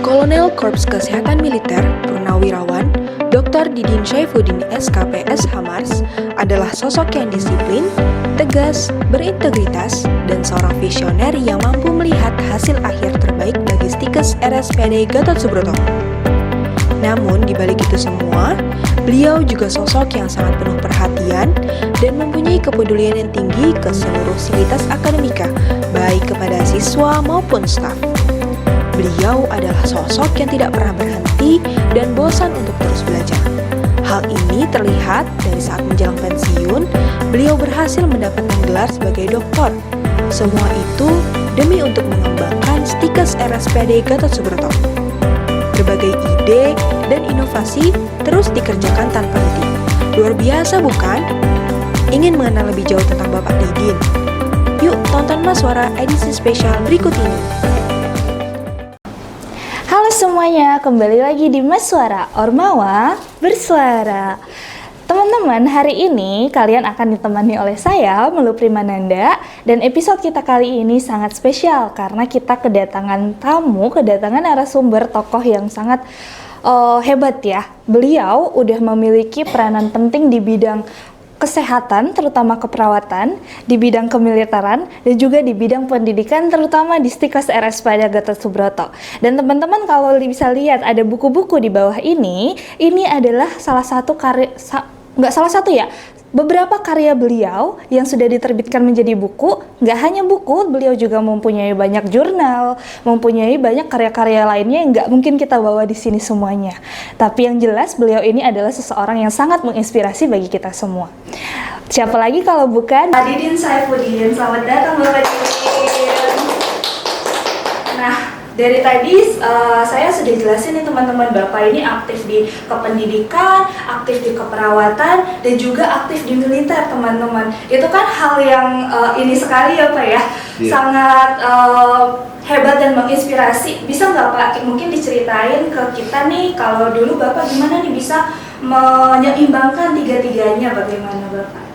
Kolonel Korps Kesehatan Militer Purnawirawan Dr. Didin Syaifuddin SKPS Hamars adalah sosok yang disiplin, tegas, berintegritas, dan seorang visioner yang mampu melihat hasil akhir terbaik bagi Stikes RSPAD Gatot Subroto. Namun, di balik itu semua, beliau juga sosok yang sangat penuh perhatian dan mempunyai kepedulian yang tinggi ke seluruh sivitas akademika, baik kepada siswa maupun staf. Beliau adalah sosok yang tidak pernah berhenti dan bosan untuk terus belajar. Hal ini terlihat dari saat menjelang pensiun, beliau berhasil mendapatkan gelar sebagai doktor. Semua itu demi untuk mengembangkan Stikes RSPAD Gatot Subroto. Berbagai ide dan inovasi terus dikerjakan tanpa henti. Luar biasa bukan? Ingin mengenal lebih jauh tentang Bapak Didin? Yuk tonton Maswara edisi spesial berikut ini. Halo semuanya, kembali lagi di Maswara, Ormawa bersuara. Teman-teman, hari ini kalian akan ditemani oleh saya, Melu Primananda, dan episode kita kali ini sangat spesial karena kita kedatangan narasumber tokoh yang sangat hebat ya. Beliau udah memiliki peranan penting di bidang kesehatan, terutama keperawatan, di bidang kemiliteran, dan juga di bidang pendidikan, terutama di Stikes RSPAD Gatot Subroto. Dan teman-teman kalau bisa lihat ada buku-buku di bawah ini adalah beberapa karya beliau yang sudah diterbitkan menjadi buku. Nggak hanya buku, beliau juga mempunyai banyak jurnal, mempunyai banyak karya-karya lainnya yang nggak mungkin kita bawa di sini semuanya. Tapi yang jelas beliau ini adalah seseorang yang sangat menginspirasi bagi kita semua. Siapa lagi kalau bukan Didin Syaifuddin. Selamat datang Bapak Didin. Nah, dari tadi saya sudah jelasin nih teman-teman, Bapak ini aktif di kependidikan, aktif di keperawatan, dan juga aktif di militer teman-teman. Itu kan hal yang ini sekali ya Pak ya, sangat hebat dan menginspirasi. Bisa nggak Pak mungkin diceritain ke kita nih, kalau dulu Bapak gimana nih bisa menyeimbangkan tiga-tiganya, bagaimana Bapak?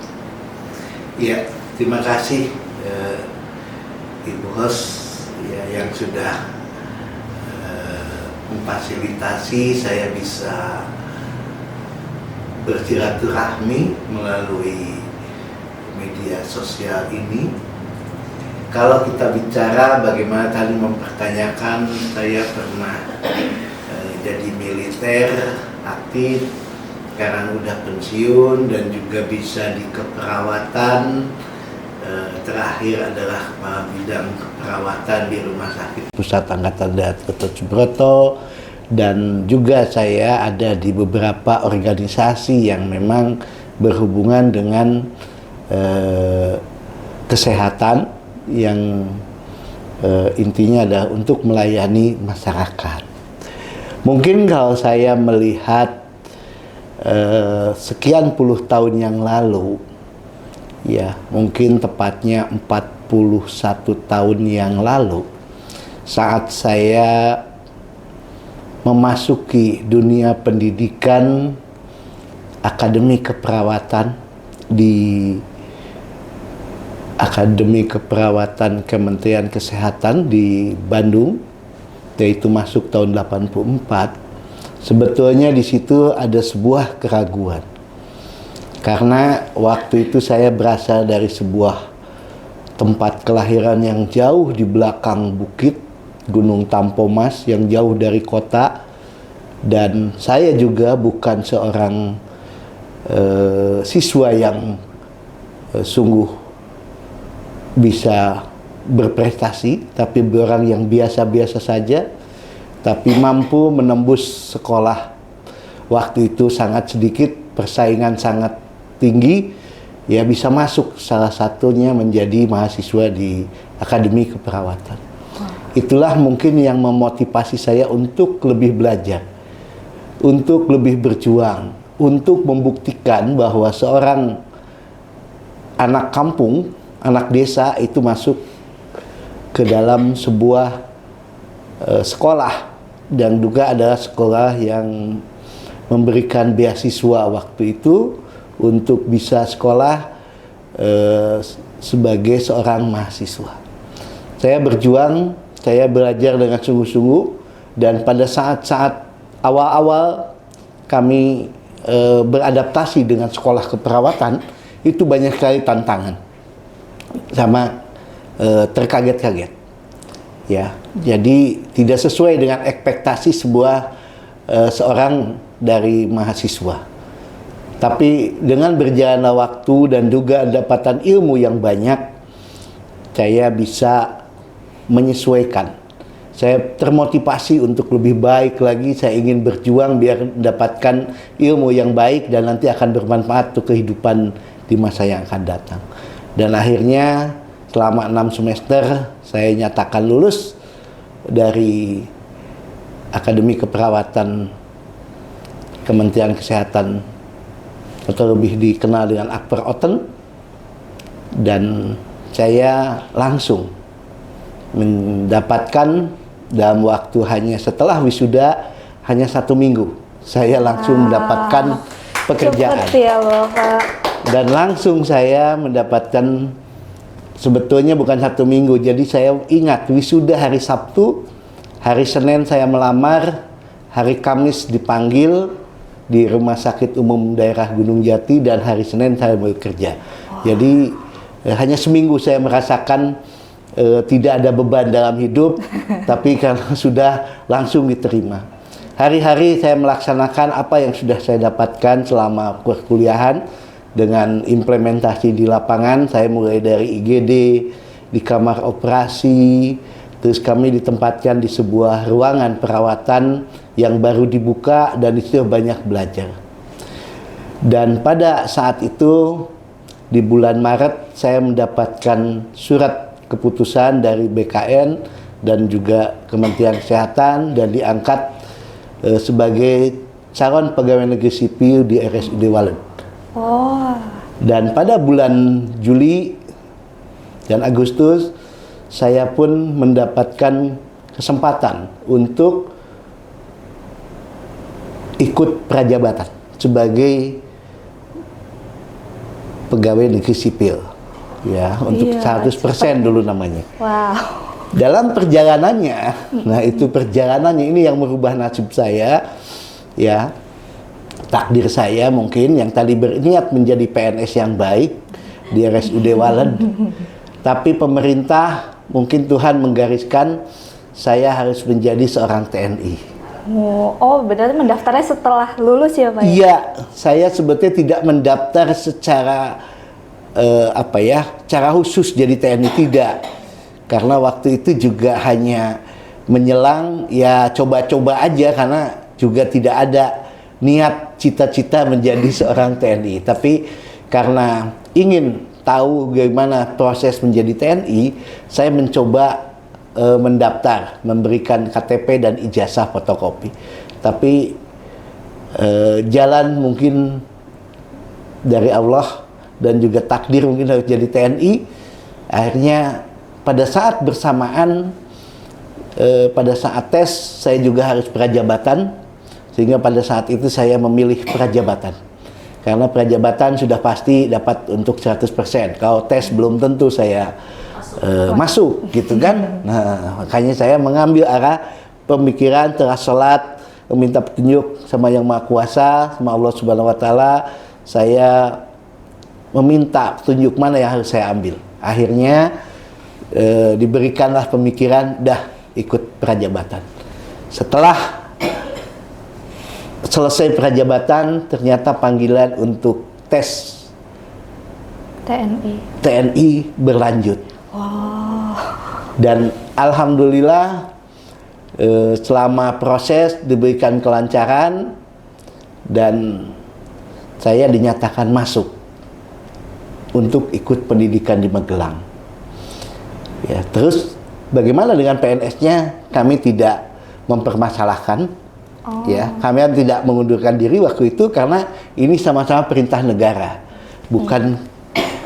Iya, terima kasih Ibu host ya, yang sudah memfasilitasi saya bisa bersilaturahmi melalui media sosial ini. Kalau kita bicara bagaimana tadi mempertanyakan, saya pernah jadi militer aktif, sekarang udah pensiun dan juga bisa di keperawatan. Terakhir adalah bidang keperawatan di Rumah Sakit Pusat Angkatan Darat Gatot Subroto, dan juga saya ada di beberapa organisasi yang memang berhubungan dengan kesehatan yang intinya adalah untuk melayani masyarakat. Mungkin kalau saya melihat sekian puluh tahun yang lalu, ya mungkin tepatnya 41 tahun yang lalu, saat saya memasuki dunia pendidikan akademi keperawatan di Akademi Keperawatan Kementerian Kesehatan di Bandung, yaitu masuk tahun 84, sebetulnya di situ ada sebuah keraguan. Karena waktu itu saya berasal dari sebuah tempat kelahiran yang jauh di belakang bukit, Gunung Tampomas, yang jauh dari kota. Dan saya juga bukan seorang siswa yang sungguh bisa berprestasi, tapi orang yang biasa-biasa saja, tapi mampu menembus sekolah. Waktu itu sangat sedikit, persaingan sangat tinggi, ya bisa masuk salah satunya menjadi mahasiswa di Akademi Keperawatan. Itulah mungkin yang memotivasi saya untuk lebih belajar, untuk lebih berjuang, untuk membuktikan bahwa seorang anak kampung, anak desa itu masuk ke dalam sebuah sekolah, dan juga adalah sekolah yang memberikan beasiswa waktu itu untuk bisa sekolah sebagai seorang mahasiswa. Saya berjuang, saya belajar dengan sungguh-sungguh, Dan pada saat-saat awal-awal kami beradaptasi dengan sekolah keperawatan, itu banyak sekali tantangan sama terkaget-kaget. Ya, jadi tidak sesuai dengan ekspektasi seorang dari mahasiswa. Tapi dengan berjalannya waktu dan juga dapatan ilmu yang banyak, saya bisa menyesuaikan. Saya termotivasi untuk lebih baik lagi. Saya ingin berjuang biar mendapatkan ilmu yang baik dan nanti akan bermanfaat untuk kehidupan di masa yang akan datang. Dan akhirnya selama 6 semester saya nyatakan lulus dari Akademi Keperawatan Kementerian Kesehatan, atau lebih dikenal dengan Akper Oten, dan saya langsung mendapatkan dalam waktu hanya setelah wisuda hanya 1 minggu saya langsung mendapatkan pekerjaan. Cepet ya Bapak. Dan langsung saya mendapatkan, sebetulnya bukan 1 minggu, jadi saya ingat wisuda hari Sabtu, hari Senin saya melamar, hari Kamis dipanggil di Rumah Sakit Umum Daerah Gunung Jati, dan hari Senin saya bekerja. Jadi hanya seminggu saya merasakan tidak ada beban dalam hidup, tapi karena sudah langsung diterima. Hari-hari saya melaksanakan apa yang sudah saya dapatkan selama perkuliahan dengan implementasi di lapangan. Saya mulai dari IGD, di kamar operasi, terus kami ditempatkan di sebuah ruangan perawatan yang baru dibuka, dan itu banyak belajar. Dan pada saat itu di bulan Maret saya mendapatkan surat keputusan dari BKN dan juga Kementerian Kesehatan, dan diangkat sebagai calon pegawai negeri sipil di RSUD Walet. Oh. Dan pada bulan Juli dan Agustus saya pun mendapatkan kesempatan untuk ikut prajabatan sebagai pegawai negeri sipil, ya, untuk 100% dulu namanya. Wow. Dalam perjalanannya, nah itu perjalanannya ini yang merubah nasib saya, ya, takdir saya mungkin yang tadi berniat menjadi PNS yang baik di RSUD Walet, tapi pemerintah, mungkin Tuhan menggariskan saya harus menjadi seorang TNI. Oh, berarti mendaftarnya setelah lulus ya Pak? Iya, saya sebetulnya tidak mendaftar secara cara khusus jadi TNI, tidak. Karena waktu itu juga hanya menyelang, ya coba-coba aja, karena juga tidak ada niat cita-cita menjadi seorang TNI. Tapi karena ingin tahu bagaimana proses menjadi TNI, saya mencoba mendaftar, memberikan KTP dan ijazah fotokopi. Tapi jalan mungkin dari Allah dan juga takdir mungkin harus jadi TNI. Akhirnya pada saat bersamaan, pada saat tes saya juga harus prajabatan, sehingga pada saat itu saya memilih prajabatan. Karena prajabatan sudah pasti dapat untuk 100%. Kalau tes belum tentu saya masuk, gitu kan. Nah, makanya saya mengambil arah pemikiran, telah sholat, meminta petunjuk sama Yang Maha Kuasa, sama Allah Subhanahu Wa Taala. Saya meminta petunjuk mana yang harus saya ambil. Akhirnya diberikanlah pemikiran, dah ikut prajabatan. Setelah selesai prajabatan, ternyata panggilan untuk tes TNI berlanjut. Wow. Dan alhamdulillah selama proses diberikan kelancaran dan saya dinyatakan masuk untuk ikut pendidikan di Magelang. Ya, terus bagaimana dengan PNS-nya? Kami tidak mempermasalahkan. Ya, kami tidak mengundurkan diri waktu itu karena ini sama-sama perintah negara, bukan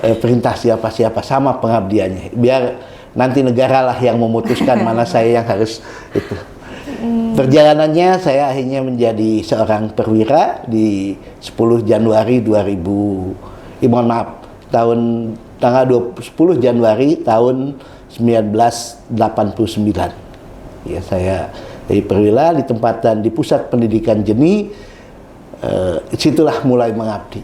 perintah siapa-siapa, sama pengabdiannya. Biar nanti negara lah yang memutuskan mana saya yang harus itu. Perjalanannya saya akhirnya menjadi seorang perwira di 10 Januari 2000. Tanggal 10 Januari tahun 1989. Ya, saya Dari perwira ditempatkan di pusat pendidikan Jeni, situlah mulai mengabdi.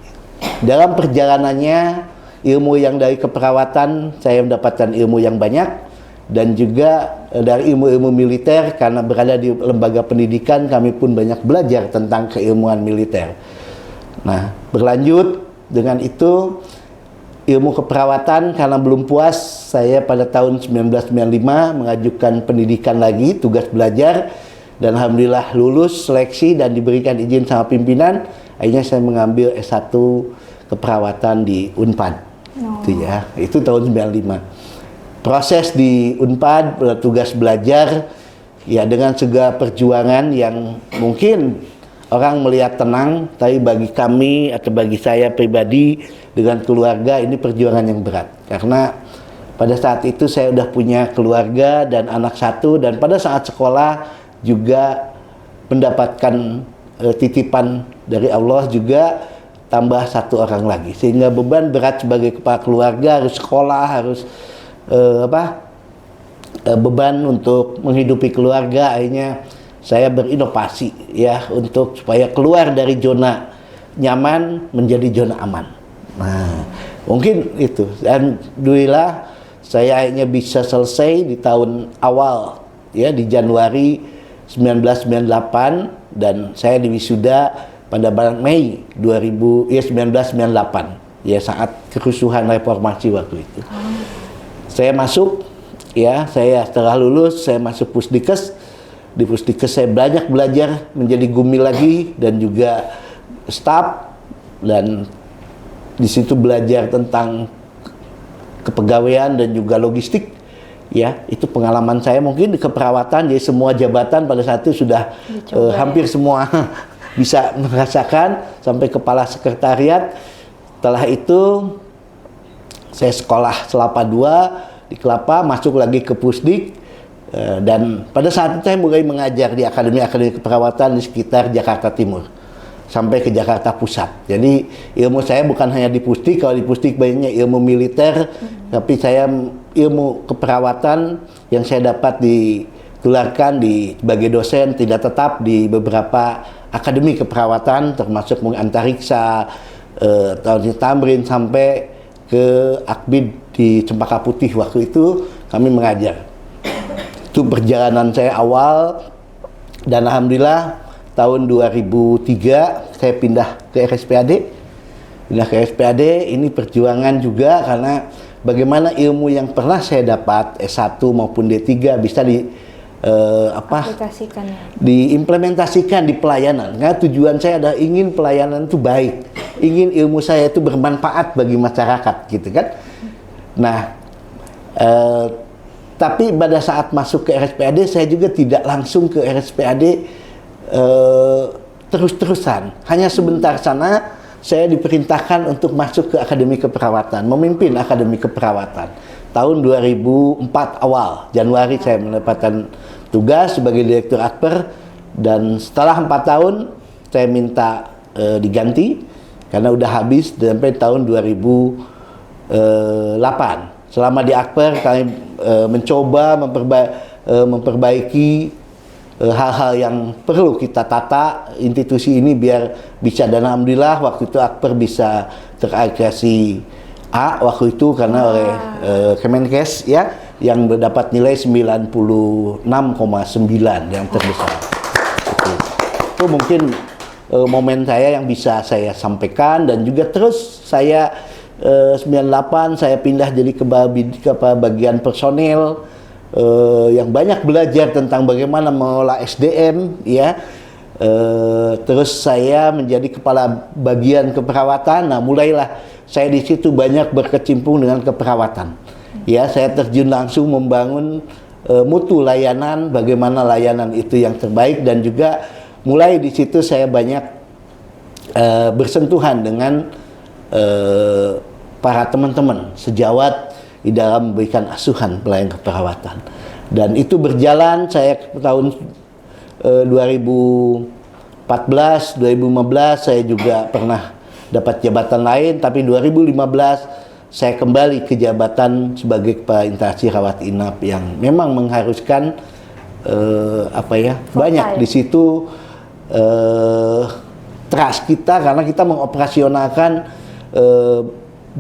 Dalam perjalanannya, ilmu yang dari keperawatan saya mendapatkan ilmu yang banyak, dan juga dari ilmu-ilmu militer, karena berada di lembaga pendidikan kami pun banyak belajar tentang keilmuan militer. Nah, berlanjut dengan itu ilmu keperawatan, karena belum puas, saya pada tahun 1995 mengajukan pendidikan lagi, tugas belajar, dan alhamdulillah lulus seleksi dan diberikan izin sama pimpinan. Akhirnya saya mengambil S1 keperawatan di Unpad. Itu tahun 95. Proses di Unpad, tugas belajar ya dengan segala perjuangan yang mungkin orang melihat tenang, tapi bagi kami atau bagi saya pribadi dengan keluarga ini perjuangan yang berat. Karena pada saat itu saya udah punya keluarga dan anak satu, dan pada saat sekolah juga mendapatkan titipan dari Allah juga tambah satu orang lagi, sehingga beban berat sebagai kepala keluarga, harus sekolah, harus beban untuk menghidupi keluarga. Akhirnya saya berinovasi ya untuk supaya keluar dari zona nyaman menjadi zona aman. Nah, mungkin itu, dan alhamdulillah saya akhirnya bisa selesai di tahun awal ya, di Januari 1998, dan saya diwisuda pada bulan Mei 1998 ya, saat kerusuhan reformasi waktu itu. Saya masuk ya, saya setelah lulus saya masuk Pusdikes. Di Pusdikes saya banyak belajar menjadi gumil lagi dan juga staf, dan di situ belajar tentang kepegawaian dan juga logistik. Ya, itu pengalaman saya mungkin di keperawatan. Jadi semua jabatan pada saat itu sudah hampir semua bisa merasakan, sampai kepala sekretariat. Setelah itu saya sekolah Selapa 2 di Kelapa, masuk lagi ke Pusdik, dan pada saat itu saya mulai mengajar di akademi-akademi keperawatan di sekitar Jakarta Timur sampai ke Jakarta Pusat. Jadi ilmu saya bukan hanya di Pusdik. Kalau di Pusdik banyaknya ilmu militer, tapi saya ilmu keperawatan yang saya dapat ditularkan sebagai dosen tidak tetap di beberapa akademi keperawatan, termasuk antariksa, Tamrin, sampai ke Akbid di Cempaka Putih. Waktu itu kami mengajar. Itu perjalanan saya awal, dan alhamdulillah tahun 2003 saya pindah ke RSPAD. Ini perjuangan juga, karena bagaimana ilmu yang pernah saya dapat S1 maupun D3 bisa diimplementasikan di pelayanan. Karena tujuan saya adalah ingin pelayanan itu baik, ingin ilmu saya itu bermanfaat bagi masyarakat, gitu kan. Nah, tapi pada saat masuk ke RSPAD, saya juga tidak langsung ke RSPAD terus-terusan. Hanya sebentar sana saya diperintahkan untuk masuk ke Akademi Keperawatan, memimpin Akademi Keperawatan. Tahun 2004 awal, Januari saya mendapatkan tugas sebagai Direktur Akper, dan setelah 4 tahun saya minta diganti karena udah habis sampai tahun 2008. Selama di Akper kami mencoba memperbaiki hal-hal yang perlu kita tata institusi ini biar bisa, dan alhamdulillah waktu itu Akper bisa terakreditasi A waktu itu karena oleh Kemenkes ya, yang mendapat nilai 96,9 yang terbesar. Itu mungkin momen saya yang bisa saya sampaikan, dan juga terus saya 98 saya pindah jadi ke bagian personel, yang banyak belajar tentang bagaimana mengelola SDM ya. Terus saya menjadi kepala bagian keperawatan. Nah, mulailah saya di situ banyak berkecimpung dengan keperawatan. Ya, saya terjun langsung membangun mutu layanan, bagaimana layanan itu yang terbaik, dan juga mulai di situ saya banyak bersentuhan dengan para teman-teman sejawat di dalam memberikan asuhan pelayanan keperawatan. Dan itu berjalan, saya tahun 2014, 2015 saya juga pernah dapat jabatan lain, tapi 2015 saya kembali ke jabatan sebagai kepala interaksi rawat inap, yang memang mengharuskan banyak di situ trust kita, karena kita mengoperasionalkan 25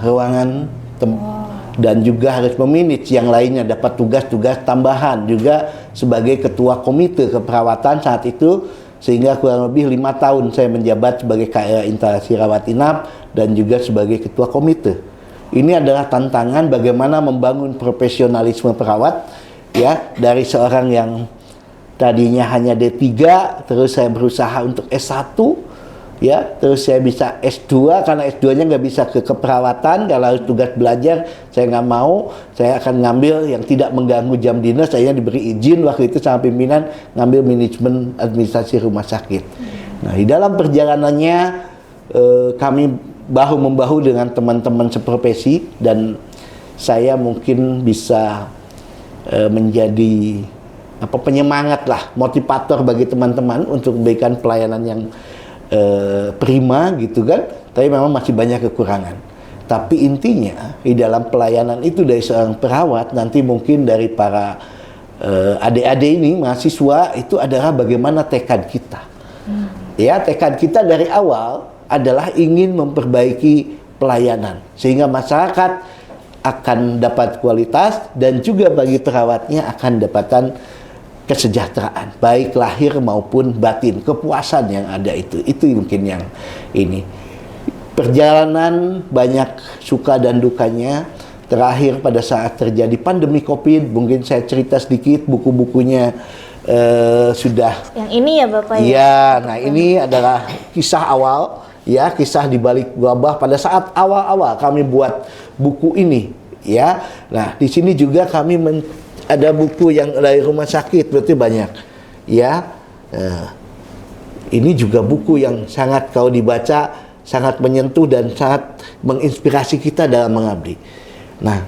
ruangan dan juga harus memanage yang lainnya, dapat tugas-tugas tambahan juga sebagai ketua komite keperawatan saat itu, sehingga kurang lebih 5 tahun saya menjabat sebagai KRA instalasi rawat inap dan juga sebagai ketua komite. Ini adalah tantangan bagaimana membangun profesionalisme perawat, ya, dari seorang yang tadinya hanya D3, terus saya berusaha untuk S1, ya, terus saya bisa S2, karena S2-nya nggak bisa ke keperawatan, kalau harus tugas belajar, saya nggak mau, saya akan ngambil yang tidak mengganggu jam dinas, saya diberi izin waktu itu sama pimpinan, ngambil manajemen administrasi rumah sakit. Nah, di dalam perjalanannya, kami bahu-membahu dengan teman-teman seprofesi, dan saya mungkin bisa menjadi penyemangat lah, motivator bagi teman-teman untuk memberikan pelayanan yang prima gitu kan, tapi memang masih banyak kekurangan. Tapi intinya di dalam pelayanan itu dari seorang perawat, nanti mungkin dari para adik-adik ini, mahasiswa, itu adalah bagaimana tekad kita. Ya, tekad kita dari awal adalah ingin memperbaiki pelayanan sehingga masyarakat akan dapat kualitas, dan juga bagi perawatnya akan dapatkan kesejahteraan, baik lahir maupun batin, kepuasan yang ada itu mungkin yang ini. Perjalanan banyak suka dan dukanya. Terakhir pada saat terjadi pandemi COVID, mungkin saya cerita sedikit, buku-bukunya sudah. Yang ini ya Bapak ya? Ya, nah ini adalah kisah awal, ya, kisah di balik wabah pada saat awal-awal kami buat buku ini, ya. Nah, di sini juga kami ada buku yang dari rumah sakit, berarti banyak, ya. Ini juga buku yang sangat kalau dibaca sangat menyentuh dan sangat menginspirasi kita dalam mengabdi. Nah,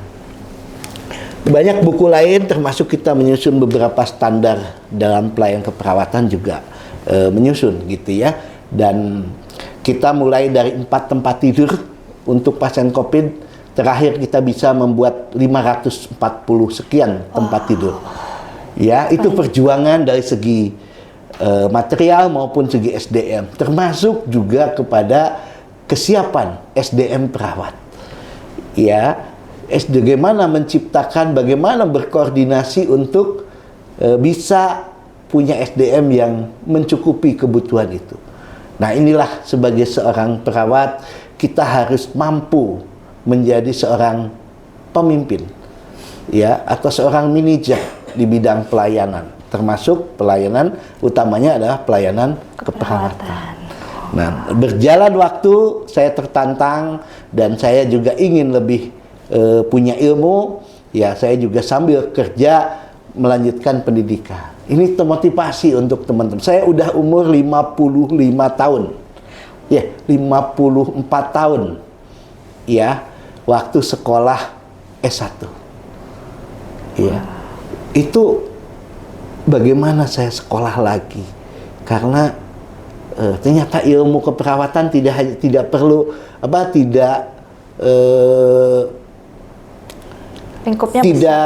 banyak buku lain, termasuk kita menyusun beberapa standar dalam pelayanan keperawatan juga menyusun gitu ya. Dan kita mulai dari 4 tempat tidur untuk pasien COVID. Terakhir kita bisa membuat 540 sekian tempat tidur. Ya, itu perjuangan dari segi material maupun segi SDM, termasuk juga kepada kesiapan SDM perawat. Ya, bagaimana menciptakan, bagaimana berkoordinasi untuk bisa punya SDM yang mencukupi kebutuhan itu. Nah, inilah sebagai seorang perawat kita harus mampu menjadi seorang pemimpin, ya, atau seorang manajer di bidang pelayanan, termasuk pelayanan utamanya adalah pelayanan keperawatan. Nah, berjalan waktu saya tertantang dan saya juga ingin lebih punya ilmu, ya, saya juga sambil kerja melanjutkan pendidikan. Ini termotivasi untuk teman-teman. Saya udah umur 55 tahun. Ya, 54 tahun. Ya, waktu sekolah S1. Ya. Itu bagaimana saya sekolah lagi? Karena ternyata ilmu keperawatan tidak perlu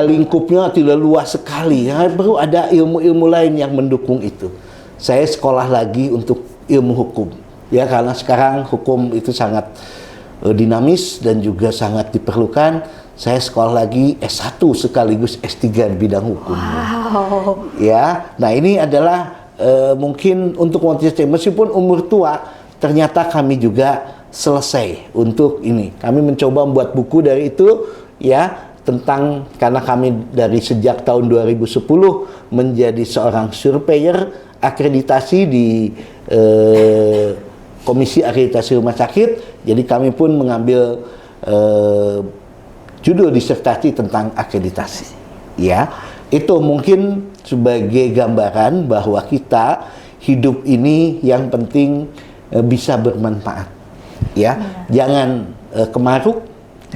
lingkupnya tidak luas sekali. Ya, perlu ada ilmu-ilmu lain yang mendukung itu. Saya sekolah lagi untuk ilmu hukum. Ya, karena sekarang hukum itu sangat dinamis dan juga sangat diperlukan. Saya sekolah lagi S1 sekaligus S3 di bidang hukum. Wow. Ya, nah ini adalah mungkin untuk motivasi, meskipun umur tua, ternyata kami juga selesai untuk ini. Kami mencoba membuat buku dari itu, ya, tentang, karena kami dari sejak tahun 2010 menjadi seorang surveyor akreditasi di Komisi Akreditasi Rumah Sakit. Jadi kami pun mengambil judul disertasi tentang akreditasi. Ya, itu mungkin sebagai gambaran bahwa kita hidup ini yang penting bisa bermanfaat. Ya, jangan kemaruk,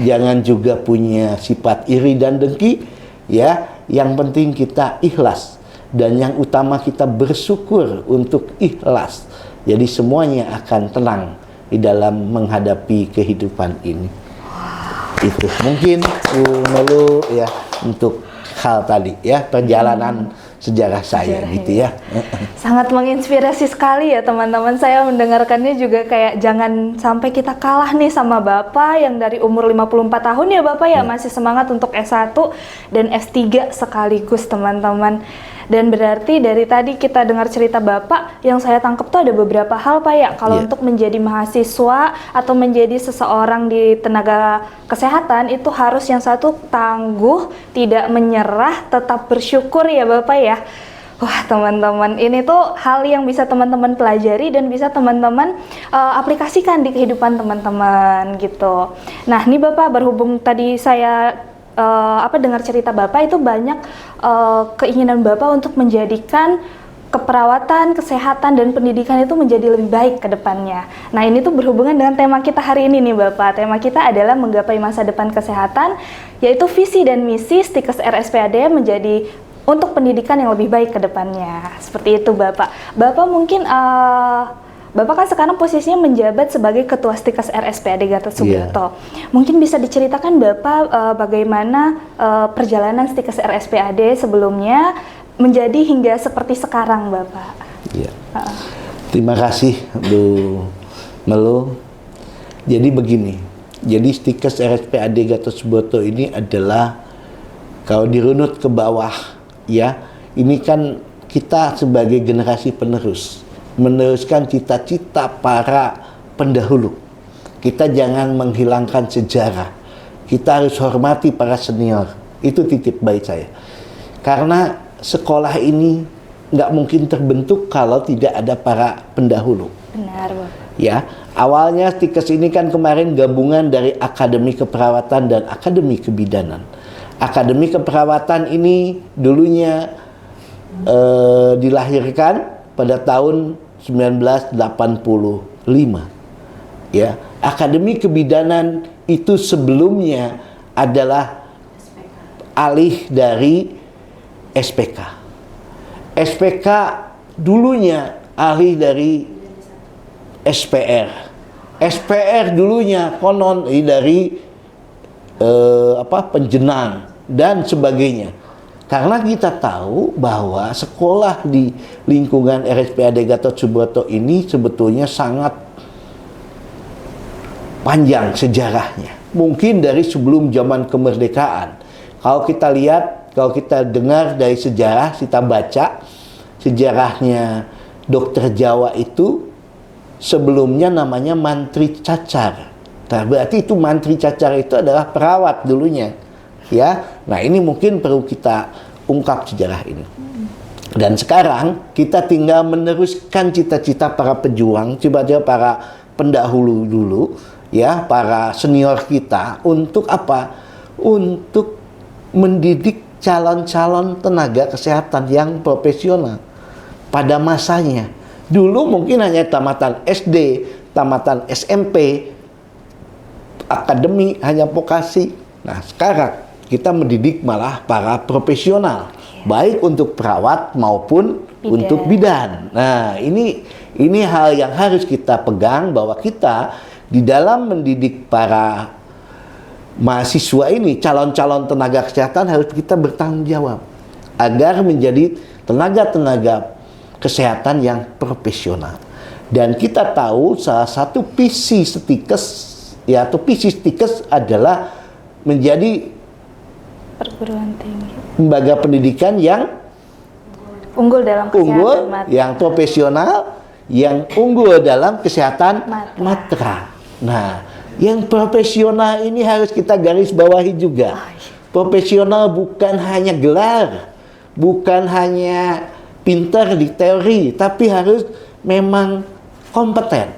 jangan juga punya sifat iri dan dengki. Ya, yang penting kita ikhlas, dan yang utama kita bersyukur untuk ikhlas. Jadi semuanya akan tenang di dalam menghadapi kehidupan ini. Itu mungkin Bu Nolu ya untuk hal tadi ya, perjalanan sejarah saya Sejarah gitu ini. ya. Sangat menginspirasi sekali ya teman-teman. Saya mendengarkannya juga kayak jangan sampai kita kalah nih sama Bapak yang dari umur 54 tahun ya Bapak ya, masih semangat untuk S1 dan S3 sekaligus teman-teman. Dan berarti dari tadi kita dengar cerita Bapak, yang saya tangkap tuh ada beberapa hal Pak ya. Kalau Iya. untuk menjadi mahasiswa atau menjadi seseorang di tenaga kesehatan itu harus yang satu tangguh, tidak menyerah, tetap bersyukur ya Bapak ya. Wah teman-teman, ini tuh hal yang bisa teman-teman pelajari dan bisa teman-teman aplikasikan di kehidupan teman-teman gitu. Nah ini Bapak, berhubung tadi saya dengar cerita Bapak itu banyak keinginan Bapak untuk menjadikan keperawatan, kesehatan, dan pendidikan itu menjadi lebih baik ke depannya. Nah ini tuh berhubungan dengan tema kita hari ini nih Bapak. Tema kita adalah menggapai masa depan kesehatan, yaitu visi dan misi Stikes RSPAD menjadi untuk pendidikan yang lebih baik ke depannya. Seperti itu Bapak. Bapak mungkin Bapak kan sekarang posisinya menjabat sebagai Ketua Stikes RSPAD Gatot Subroto. Mungkin bisa diceritakan Bapak bagaimana perjalanan Stikes RSPAD sebelumnya menjadi hingga seperti sekarang Bapak. Iya. Terima kasih Bu Melo. Jadi begini, jadi Stikes RSPAD Gatot Subroto ini adalah kalau dirunut ke bawah ya, ini kan kita sebagai generasi penerus meneruskan cita-cita para pendahulu. Kita jangan menghilangkan sejarah. Kita harus hormati para senior. Itu titip baik saya. Karena sekolah ini nggak mungkin terbentuk kalau tidak ada para pendahulu. Benar, Bapak. Ya, awalnya Stikes ini kan kemarin gabungan dari Akademi Keperawatan dan Akademi Kebidanan. Akademi Keperawatan ini dulunya dilahirkan pada tahun 1985. Ya, Akademi Kebidanan itu sebelumnya adalah alih dari SPK. SPK dulunya alih dari SPR. SPR dulunya konon dari penjenang dan sebagainya. Karena kita tahu bahwa sekolah di lingkungan RSPAD Gatot Subroto ini sebetulnya sangat panjang sejarahnya. Mungkin dari sebelum zaman kemerdekaan. Kalau kita lihat, kalau kita dengar dari sejarah, kita baca sejarahnya dokter Jawa itu sebelumnya namanya mantri cacar. Nah, berarti itu mantri cacar itu adalah perawat dulunya. Ya, nah ini mungkin perlu kita ungkap sejarah ini. Dan sekarang kita tinggal meneruskan cita-cita para pejuang, coba-coba para pendahulu dulu, ya, para senior kita untuk apa? Untuk mendidik calon-calon tenaga kesehatan yang profesional pada masanya. Dulu mungkin hanya tamatan SD, tamatan SMP, akademi, hanya vokasi. Nah, sekarang kita mendidik malah para profesional, baik untuk perawat maupun untuk bidan. Nah, ini hal yang harus kita pegang, bahwa kita di dalam mendidik para mahasiswa ini, calon-calon tenaga kesehatan, harus kita bertanggung jawab agar menjadi tenaga-tenaga kesehatan yang profesional. Dan kita tahu salah satu visi Stikes, ya, atau visi Stikes adalah menjadi Perguruan tinggi lembaga pendidikan yang unggul dalam kesehatan mata. yang profesional, yang unggul dalam kesehatan Matra. Nah, yang profesional ini harus kita garis bawahi juga. Profesional bukan hanya gelar, bukan hanya pintar di teori, tapi harus memang kompeten,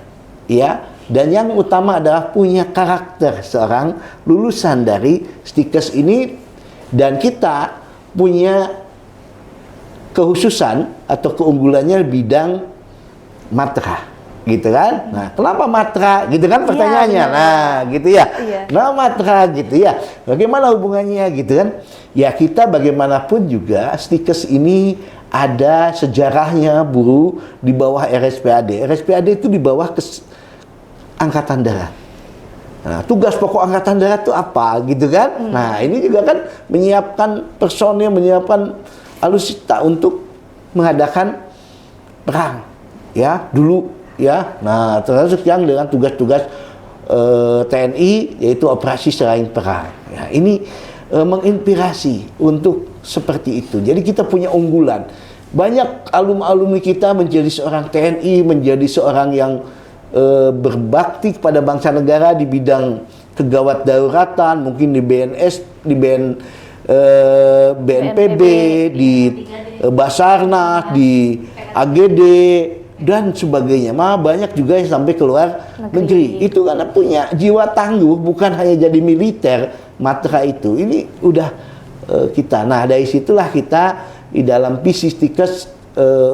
ya. Dan yang utama adalah punya karakter seorang lulusan dari Stikes ini. Dan kita punya kekhususan atau keunggulannya bidang matra, gitu kan? Nah, kenapa matra? Gitu kan pertanyaannya. Nah, gitu ya. Nah, matra gitu ya. Bagaimana hubungannya, gitu kan? Ya, kita bagaimanapun juga Stikes ini ada sejarahnya, Bu, di bawah RSPAD. RSPAD itu di bawah Angkatan Darat. Nah, tugas pokok Angkatan Darat itu apa gitu kan? Nah, ini juga kan menyiapkan personil, menyiapkan alutsista untuk mengadakan perang ya dulu ya. Nah, termasuk yang dengan tugas-tugas TNI yaitu operasi selain perang. Ya, ini menginspirasi untuk seperti itu. Jadi kita punya unggulan. Banyak alumni kita menjadi seorang TNI, menjadi seorang yang berbakti kepada bangsa negara di bidang kegawat dauratan, mungkin di BNS, di BNPB, di Basarnas, di AGD dan sebagainya. Banyak juga yang sampai keluar negeri. Itu karena punya jiwa tangguh, bukan hanya jadi militer. Matra itu ini udah kita. Nah, dari situlah kita di dalam Pisistikes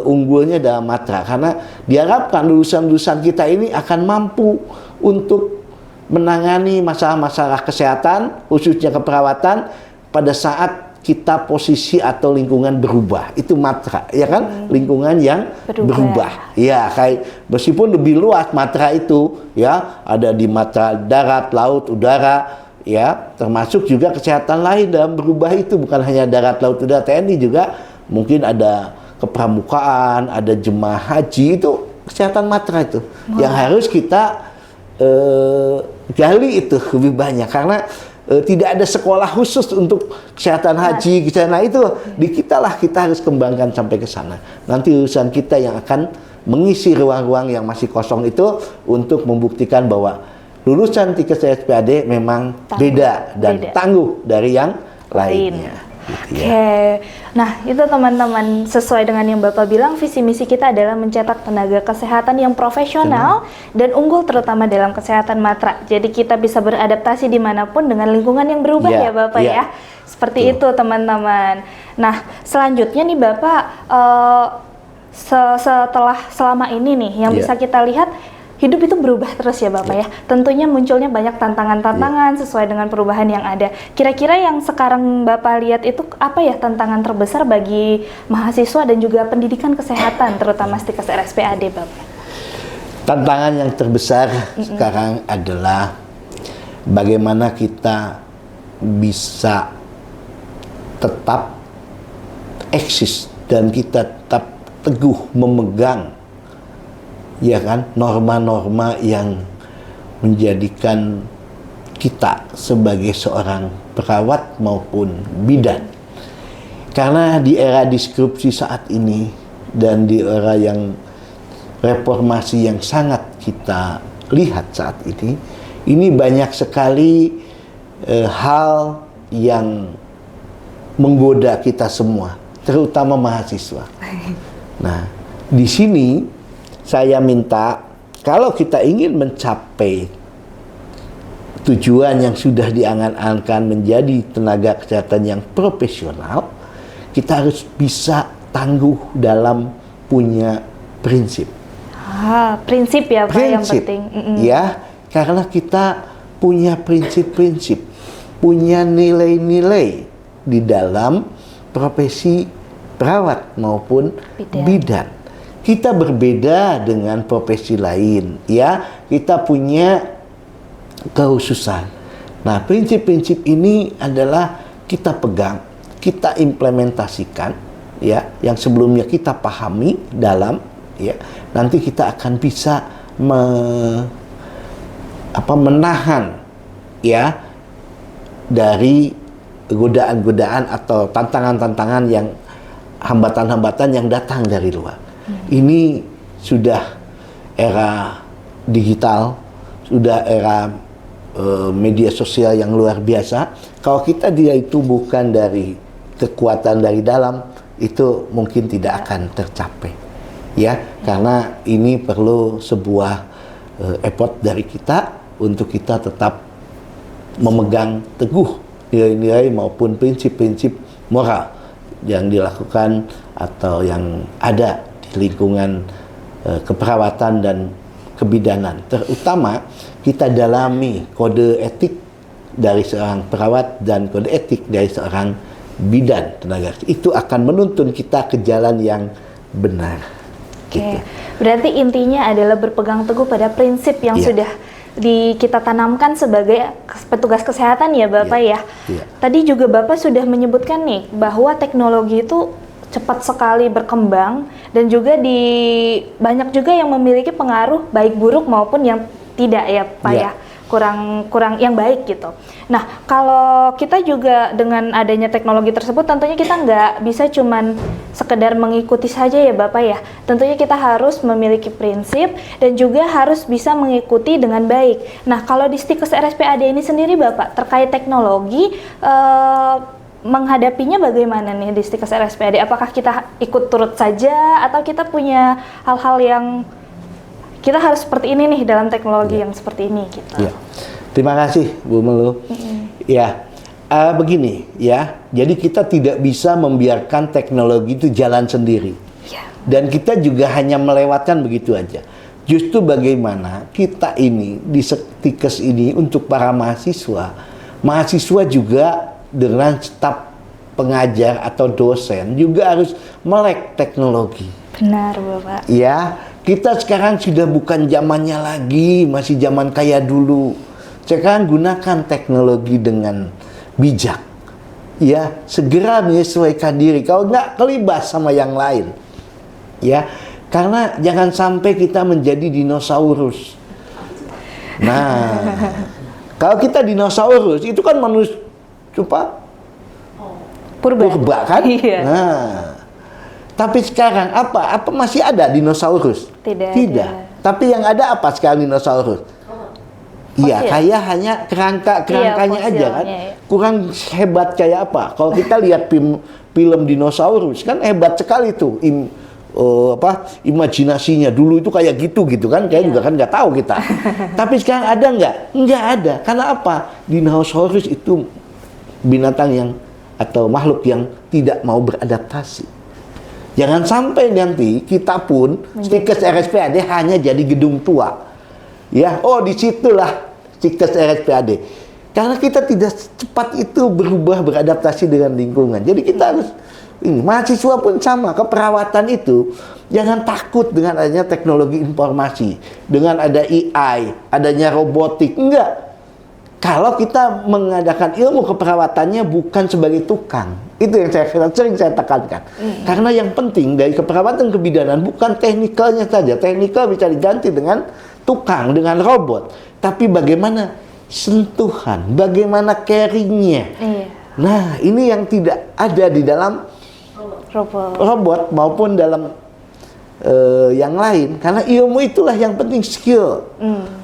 unggulnya dalam Matra, karena diharapkan lulusan-lulusan kita ini akan mampu untuk menangani masalah-masalah kesehatan, khususnya keperawatan pada saat kita posisi atau lingkungan berubah. Itu Matra, ya kan? Lingkungan yang berubah. Ya, kayak meskipun lebih luas Matra itu, ya, ada di Matra darat, laut, udara, ya, termasuk juga kesehatan lain dalam berubah itu, bukan hanya darat, laut, udara. TNI juga mungkin ada kepramukaan, ada jemaah haji, itu kesehatan Matra itu yang harus kita gali itu lebih banyak, karena tidak ada sekolah khusus untuk kesehatan haji, kesehatan itu di kita lah, kita harus kembangkan sampai ke sana. Nanti lulusan kita yang akan mengisi ruang-ruang yang masih kosong itu untuk membuktikan bahwa lulusan Tikes RSPAD memang beda dan tangguh dari yang lainnya. Oke, nah itu teman-teman, sesuai dengan yang Bapak bilang, visi misi kita adalah mencetak tenaga kesehatan yang profesional dan unggul terutama dalam kesehatan Matra. Jadi kita bisa beradaptasi dimanapun dengan lingkungan yang berubah ya Bapak ya. Seperti itu teman-teman. Nah selanjutnya nih Bapak, setelah selama ini nih yang bisa kita lihat, hidup itu berubah terus ya Bapak ya. Tentunya munculnya banyak tantangan-tantangan sesuai dengan perubahan yang ada. Kira-kira yang sekarang Bapak lihat itu apa ya tantangan terbesar bagi mahasiswa dan juga pendidikan kesehatan, terutama Tikes RSPAD Bapak? Tantangan yang terbesar sekarang adalah bagaimana kita bisa tetap eksis dan kita tetap teguh memegang, ya kan, norma-norma yang menjadikan kita sebagai seorang perawat maupun bidan. Karena di era disrupsi saat ini dan di era yang reformasi yang sangat kita lihat saat ini banyak sekali hal yang menggoda kita semua, terutama mahasiswa. Nah, di sini saya minta, kalau kita ingin mencapai tujuan yang sudah diangan-angan menjadi tenaga kesehatan yang profesional, kita harus bisa tangguh dalam punya prinsip. Prinsip ya Pak, yang penting. Ya, karena kita punya prinsip-prinsip, punya nilai-nilai di dalam profesi perawat maupun bidan. Kita berbeda dengan profesi lain, ya. Kita punya kekhususan. Nah, prinsip-prinsip ini adalah kita pegang, kita implementasikan, ya. Yang sebelumnya kita pahami dalam, ya. Nanti kita akan bisa menahan, ya, dari godaan-godaan atau tantangan-tantangan yang hambatan-hambatan yang datang dari luar. Ini sudah era digital, sudah era media sosial yang luar biasa. Kalau kita ditumbuhkan dari kekuatan dari dalam, itu mungkin tidak akan tercapai, ya. Karena ini perlu sebuah effort dari kita untuk kita tetap memegang teguh nilai-nilai maupun prinsip-prinsip moral yang dilakukan atau yang ada di lingkungan keperawatan dan kebidanan. Terutama kita dalami kode etik dari seorang perawat dan kode etik dari seorang bidan tenaga. Itu akan menuntun kita ke jalan yang benar. Oke. Berarti intinya adalah berpegang teguh pada prinsip yang sudah kita tanamkan sebagai petugas kesehatan ya Bapak ya. Iya. Tadi juga Bapak sudah menyebutkan nih bahwa teknologi itu cepat sekali berkembang dan juga banyak juga yang memiliki pengaruh baik buruk maupun yang tidak ya Pak Iya. ya. Kurang yang baik gitu. Nah, kalau kita juga dengan adanya teknologi tersebut tentunya kita nggak bisa cuman sekedar mengikuti saja ya Bapak ya. Tentunya kita harus memiliki prinsip dan juga harus bisa mengikuti dengan baik. Nah, kalau di Stikes RSPAD ini sendiri Bapak terkait teknologi menghadapinya bagaimana nih di Stikes RSPAD? Apakah kita ikut turut saja atau kita punya hal-hal yang kita harus seperti ini nih dalam teknologi yang seperti ini gitu. Ya. Terima kasih Bu Melu. Ya, begini ya. Jadi kita tidak bisa membiarkan teknologi itu jalan sendiri. Ya. Dan kita juga hanya melewatkan begitu aja. Justru bagaimana kita ini di Stikes ini untuk para mahasiswa juga dengan staf pengajar atau dosen juga harus melek teknologi. Benar Bapak. Ya, kita sekarang sudah bukan zamannya lagi, masih zaman kayak dulu. Sekarang gunakan teknologi dengan bijak. Ya, segera menyesuaikan diri. Kalau nggak kelibas sama yang lain. Ya, karena jangan sampai kita menjadi dinosaurus. Nah, kalau kita dinosaurus itu kan manusia purba kan? Iya. Nah, tapi sekarang apa? Apa masih ada dinosaurus? Tidak. Tapi yang ada apa sekarang dinosaurus? Iya, kayak hanya kerangkanya aja kan. Ya. Kurang hebat kayak apa? Kalau kita lihat film dinosaurus kan hebat sekali tuh. Imajinasinya dulu itu kayak gitu kan, kayak juga kan nggak tahu kita. Tapi sekarang ada nggak ada. Karena apa? Dinosaurus itu binatang yang atau makhluk yang tidak mau beradaptasi. Jangan sampai nanti kita pun Stikes RSPAD hanya jadi gedung tua. Ya, disitulah Stikes RSPAD. Karena kita tidak cepat itu berubah beradaptasi dengan lingkungan. Jadi kita harus mahasiswa pun sama, keperawatan itu jangan takut dengan adanya teknologi informasi, dengan ada AI, adanya robotik. Enggak. Kalau kita mengadakan ilmu keperawatannya bukan sebagai tukang. Itu yang sering saya tekankan. Karena yang penting dari keperawatan kebidanan bukan teknikalnya saja. Teknikal bisa diganti dengan tukang, dengan robot. Tapi bagaimana sentuhan, bagaimana caringnya. Iya. Nah, ini yang tidak ada di dalam robot maupun dalam yang lain. Karena ilmu itulah yang penting, skill.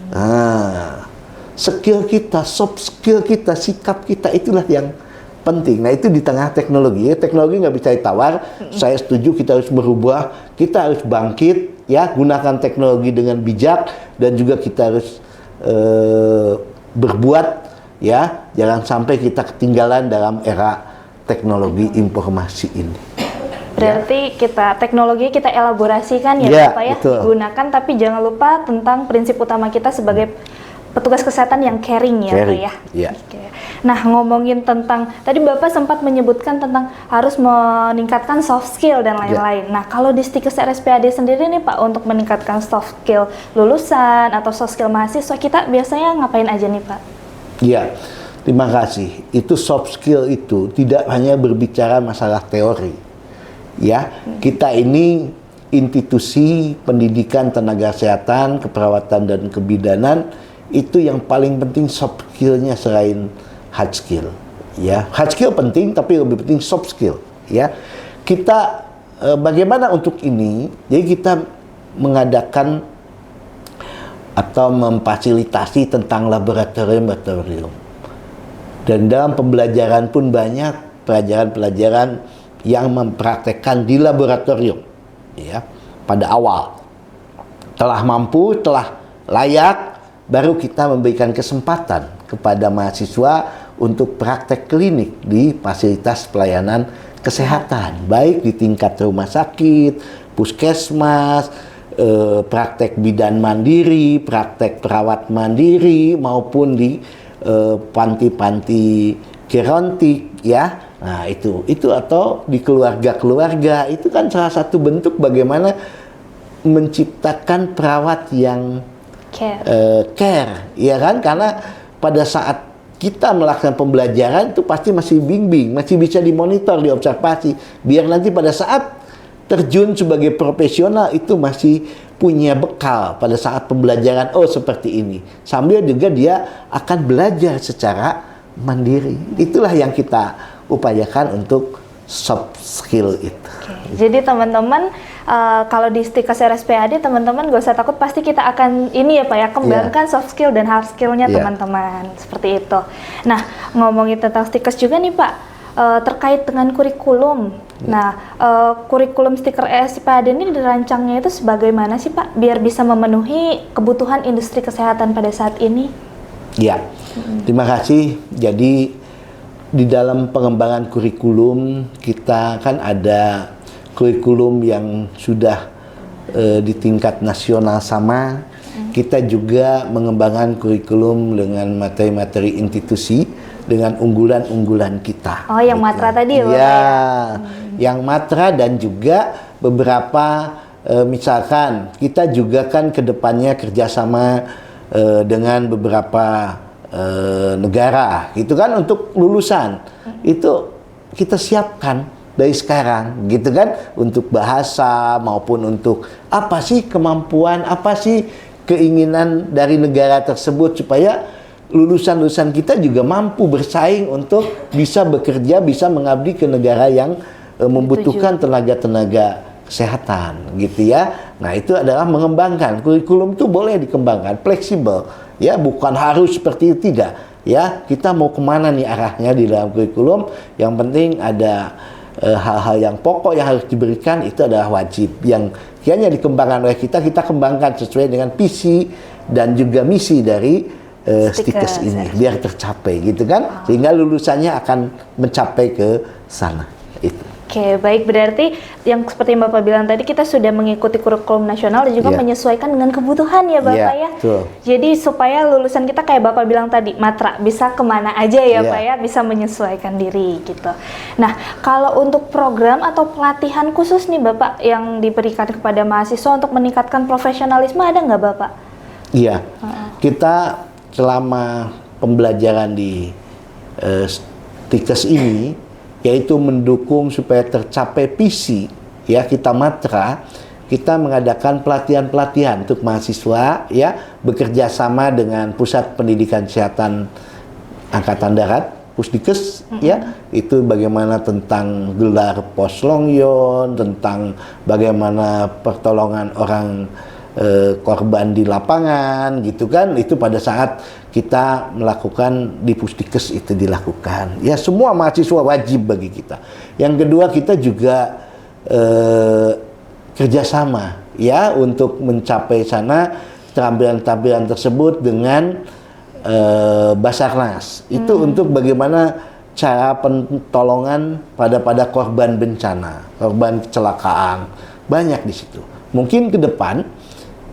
Nah, skill kita, soft skill kita, sikap kita itulah yang penting. Nah, itu di tengah teknologi. Teknologi nggak bisa ditawar. Saya setuju kita harus berubah, kita harus bangkit, ya, gunakan teknologi dengan bijak dan juga kita harus berbuat, ya, jangan sampai kita ketinggalan dalam era teknologi informasi ini. Berarti teknologi kita elaborasikan ya Bapak ya, betul. Digunakan, tapi jangan lupa tentang prinsip utama kita sebagai petugas kesehatan yang caring ya Pak ya. Ya. Oke. Nah, ngomongin tentang tadi Bapak sempat menyebutkan tentang harus meningkatkan soft skill dan lain-lain. Nah, kalau di Stikes RSPAD sendiri nih Pak, untuk meningkatkan soft skill lulusan atau soft skill mahasiswa kita biasanya ngapain aja nih Pak? Iya, terima kasih. Itu soft skill itu tidak hanya berbicara masalah teori. Ya, kita ini institusi pendidikan tenaga kesehatan, keperawatan dan kebidanan. Itu yang paling penting soft skill-nya selain hard skill. Ya, hard skill penting tapi lebih penting soft skill. Ya, kita bagaimana untuk ini? Jadi kita mengadakan atau memfasilitasi tentang laboratorium. Dan dalam pembelajaran pun banyak pelajaran-pelajaran yang mempraktekkan di laboratorium. Ya, pada awal telah mampu, telah layak, baru kita memberikan kesempatan kepada mahasiswa untuk praktek klinik di fasilitas pelayanan kesehatan, baik di tingkat rumah sakit, puskesmas, praktek bidan mandiri, praktek perawat mandiri, maupun di panti-panti gerontik, ya. Nah, itu atau di keluarga-keluarga, itu kan salah satu bentuk bagaimana menciptakan perawat yang care, ya kan? Karena pada saat kita melakukan pembelajaran itu pasti masih bimbing, masih bisa dimonitor, diobservasi, biar nanti pada saat terjun sebagai profesional itu masih punya bekal pada saat pembelajaran, oh seperti ini. Sambil juga dia akan belajar secara mandiri. Itulah yang kita upayakan untuk soft skill itu. Jadi teman-teman, kalau di Stikes RSPAD teman-teman gak usah takut, pasti kita akan ini ya Pak ya, kembangkan soft skill dan hard skillnya teman-teman, seperti itu. Nah, ngomongin tentang Stikes juga nih Pak, terkait dengan kurikulum. Nah, kurikulum Stikes RSPAD ini dirancangnya itu sebagaimana sih Pak, biar bisa memenuhi kebutuhan industri kesehatan pada saat ini? Ya, terima kasih. Jadi di dalam pengembangan kurikulum kita kan ada kurikulum yang sudah di tingkat nasional sama. Kita juga mengembangkan kurikulum dengan materi-materi institusi dengan unggulan-unggulan kita. Oh, yang matra tadi ya? Ya, yang matra dan juga beberapa misalkan kita juga kan kedepannya kerjasama dengan beberapa negara, gitu kan, untuk lulusan itu kita siapkan dari sekarang, gitu kan, untuk bahasa maupun untuk apa sih kemampuan, apa sih keinginan dari negara tersebut supaya lulusan-lulusan kita juga mampu bersaing untuk bisa bekerja, bisa mengabdi ke negara yang membutuhkan tenaga-tenaga kesehatan, gitu ya. Nah, itu adalah mengembangkan kurikulum itu boleh dikembangkan, fleksibel, ya, bukan harus seperti itu, tidak, ya. Kita mau kemana nih arahnya di dalam kurikulum? Yang penting ada hal-hal yang pokok yang harus diberikan, itu adalah wajib yang hanya dikembangkan oleh kita kembangkan sesuai dengan visi dan juga misi dari Stikes ini, biar tercapai, gitu kan, sehingga lulusannya akan mencapai ke sana. Itu. Oke, baik, berarti yang seperti Bapak bilang tadi, kita sudah mengikuti kurikulum nasional dan juga menyesuaikan dengan kebutuhan ya Bapak ya. Betul. Jadi supaya lulusan kita kayak Bapak bilang tadi, matra, bisa kemana aja ya Pak ya, bisa menyesuaikan diri gitu. Nah, kalau untuk program atau pelatihan khusus nih Bapak yang diberikan kepada mahasiswa untuk meningkatkan profesionalisme, ada nggak Bapak? Iya, kita selama pembelajaran di Stikes ini, yaitu mendukung supaya tercapai visi, ya, kita matra, kita mengadakan pelatihan-pelatihan untuk mahasiswa, ya, bekerja sama dengan Pusat Pendidikan Kesehatan Angkatan Darat, Pusdikes, ya, itu bagaimana tentang gelar poslongyon, tentang bagaimana pertolongan orang korban di lapangan, gitu kan, itu pada saat kita melakukan di Pusdikes itu dilakukan. Ya, semua mahasiswa wajib bagi kita. Yang kedua, kita juga kerjasama, ya, untuk mencapai sana tampilan-tampilan tersebut dengan Basarnas. Itu untuk bagaimana cara pertolongan pada korban bencana, korban kecelakaan, banyak di situ. Mungkin ke depan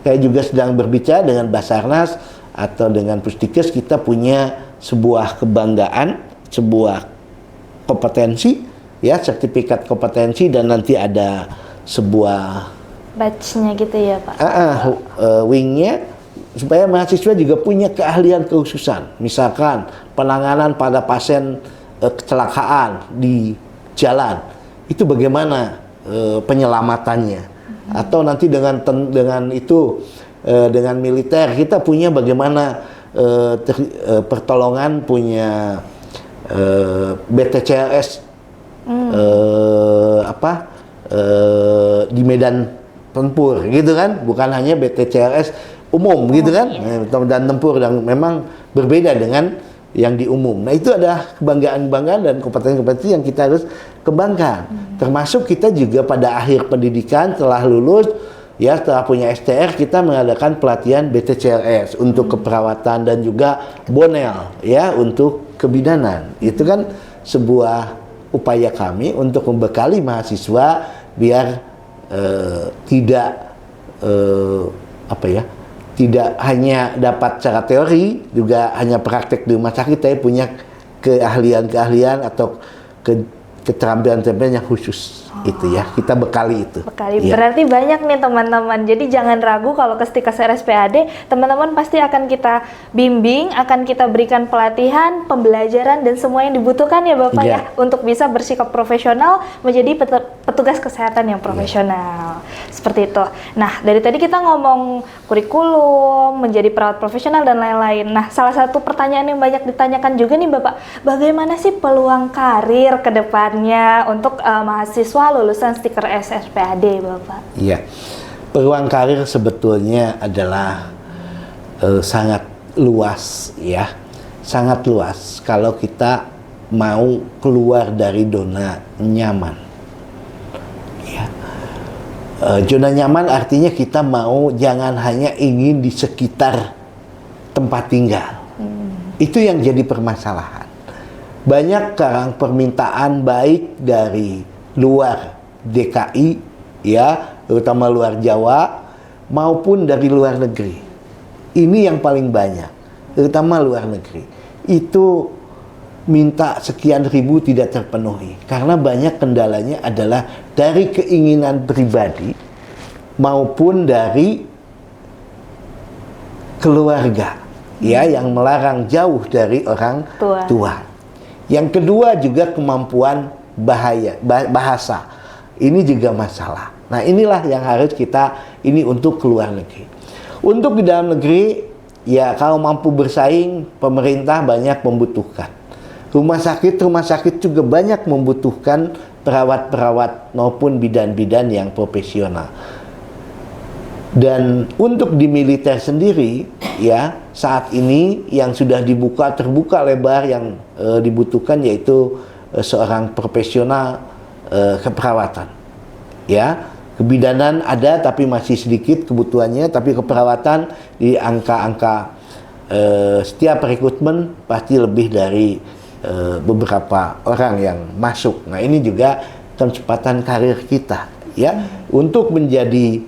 saya juga sedang berbicara dengan Basarnas atau dengan Pusdikes, kita punya sebuah kebanggaan, sebuah kompetensi, ya, sertifikat kompetensi, dan nanti ada sebuah badge-nya gitu ya Pak? wingnya, supaya mahasiswa juga punya keahlian kekhususan. Misalkan penanganan pada pasien kecelakaan di jalan, itu bagaimana penyelamatannya. Atau nanti dengan itu dengan militer kita punya bagaimana pertolongan, punya BTCLS di medan tempur, gitu kan, bukan hanya BTCLS umum, gitu kan, dan tempur yang memang berbeda dengan yang di umum. Nah, itu ada kebanggaan-kebanggaan dan kompetensi-kompetensi yang kita harus kembangkan. Termasuk kita juga pada akhir pendidikan setelah lulus, ya, setelah punya STR, kita mengadakan pelatihan BTCLS untuk keperawatan dan juga Bonel, ya, untuk kebidanan. Itu kan sebuah upaya kami untuk membekali mahasiswa biar tidak hanya dapat secara teori, juga hanya praktek di rumah sakit, tapi punya keahlian-keahlian atau keterampilan-keterampilan yang khusus. Itu ya, kita bekali itu. Bekali. Ya. Berarti banyak nih teman-teman. Jadi jangan ragu kalau ke Stikes RSPAD, teman-teman pasti akan kita bimbing, akan kita berikan pelatihan, pembelajaran dan semua yang dibutuhkan ya Bapak Ya. ya untuk bisa bersikap profesional menjadi petugas kesehatan yang profesional. Seperti itu. Nah, dari tadi kita ngomong kurikulum, menjadi perawat profesional dan lain-lain. Nah, salah satu pertanyaan yang banyak ditanyakan juga nih Bapak, bagaimana sih peluang karir ke depannya untuk mahasiswa lulusan Stikes RSPAD, Bapak? Iya, peluang karir sebetulnya adalah sangat luas ya, sangat luas kalau kita mau keluar dari zona nyaman. Ya. Zona nyaman artinya kita mau jangan hanya ingin di sekitar tempat tinggal. Itu yang jadi permasalahan. Banyak sekarang permintaan baik dari luar DKI ya, terutama luar Jawa maupun dari luar negeri. Ini yang paling banyak, terutama luar negeri. Itu minta sekian ribu tidak terpenuhi karena banyak kendalanya adalah dari keinginan pribadi maupun dari keluarga ya yang melarang jauh dari orang tua. Yang kedua juga kemampuan bahasa. Ini juga masalah. Nah, inilah yang harus kita ini untuk keluar negeri. Untuk di dalam negeri, ya kalau mampu bersaing, pemerintah banyak membutuhkan. Rumah sakit juga banyak membutuhkan perawat-perawat maupun bidan-bidan yang profesional. Dan untuk di militer sendiri, ya saat ini yang sudah terbuka lebar yang dibutuhkan yaitu seorang profesional keperawatan. Ya, kebidanan ada tapi masih sedikit kebutuhannya, tapi keperawatan di angka-angka setiap rekrutmen pasti lebih dari beberapa orang yang masuk. Nah, ini juga kecepatan karir kita ya untuk menjadi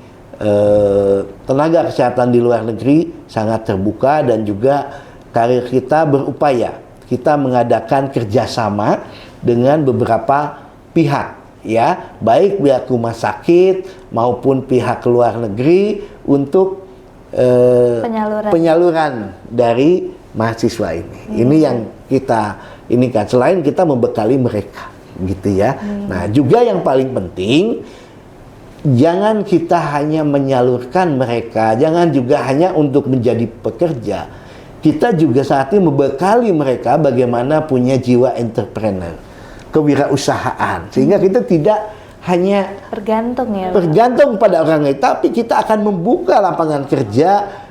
tenaga kesehatan di luar negeri sangat terbuka dan juga karir kita berupaya kita mengadakan kerjasama dengan beberapa pihak ya, baik pihak rumah sakit maupun pihak luar negeri untuk penyaluran dari mahasiswa ini. Ini yang kita ini kan selain kita membekali mereka gitu ya. Nah, juga yang paling penting jangan kita hanya menyalurkan mereka, jangan juga hanya untuk menjadi pekerja. Kita juga saat ini membekali mereka bagaimana punya jiwa entrepreneur, kewirausahaan, sehingga kita tidak hanya bergantung pada orang lain, tapi kita akan membuka lapangan kerja